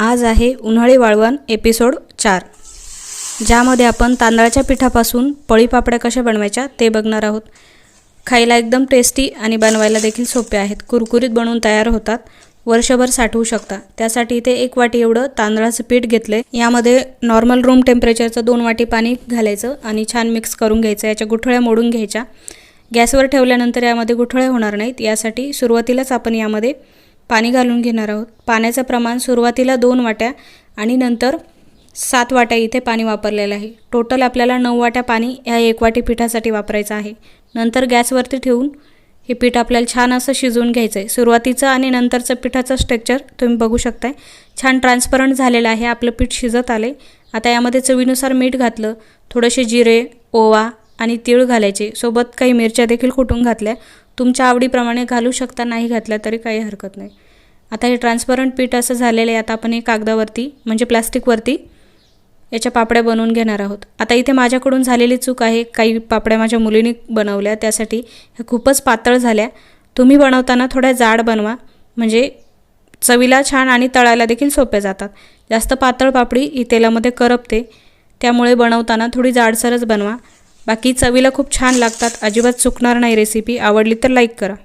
आज आहे उन्हाळी वाळवण एपिसोड 4, ज्यामध्ये आपण तांदळाच्या पिठापासून पळीपापड्या कशा बनवायच्या ते बघणार आहोत। खायला एकदम टेस्टी आणि बनवायला देखील सोपे आहेत। कुरकुरीत बनवून तयार होतात, वर्षभर साठवू शकता। त्यासाठी इथे 1 वाटी एवढं तांदळाचं पीठ घेतले। यामध्ये नॉर्मल रूम टेम्परेचरचं 2 वाटी पाणी घालायचं आणि छान मिक्स करून घ्यायचं। याच्या गुठळ्या मोडून घ्यायच्या। गॅसवर ठेवल्यानंतर यामध्ये गुठळे होणार नाहीत, यासाठी सुरुवातीलाच आपण यामध्ये पाणी घालून घेणार आहोत। पाण्याचं प्रमाण सुरुवातीला 2 वाट्या आणि नंतर 7 वाट्या इथे पाणी वापरलेलं आहे। टोटल आपल्याला 9 वाट्या पाणी या 1 वाटी पिठासाठी वापरायचं आहे। नंतर गॅसवरती ठेवून हे पीठ आपल्याला छान असं शिजवून घ्यायचं आहे। सुरुवातीचं आणि नंतरचं पिठाचं स्ट्रक्चर तुम्ही बघू शकताय, छान ट्रान्सपरंट झालेलं आहे। आपलं पीठ शिजत आले। आता यामध्ये चवीनुसार मीठ घातलं, थोडेसे जिरे, ओवा आणि तीळ घालायचे। सोबत काही मिरच्या देखील कुटून घातल्या। तुमच्या आवडीप्रमाणे घालू शकता, नाही घातल्या तरी काही हरकत नाही। आता हे ट्रान्सपरंट पीठ असं झालेलं आहे। आता आपण हे कागदावरती म्हणजे प्लास्टिकवरती याच्या पापड्या बनवून घेणार आहोत। आता इथे माझ्याकडून झालेली चूक आहे, काही पापड्या माझ्या मुलीने बनवल्या, त्यासाठी ह्या खूपच पातळ झाल्या। तुम्ही बनवताना थोड्या जाड बनवा, म्हणजे चवीला छान आणि तळायला देखील सोपे जातात। जास्त पातळ पापडी ही तेलामध्ये करपते, त्यामुळे बनवताना थोडी जाडसरच बनवा। बाकी चवीला खूप छान लागतात, अजिबात चुकणार नाही रेसिपी। आवडली तर लाईक करा।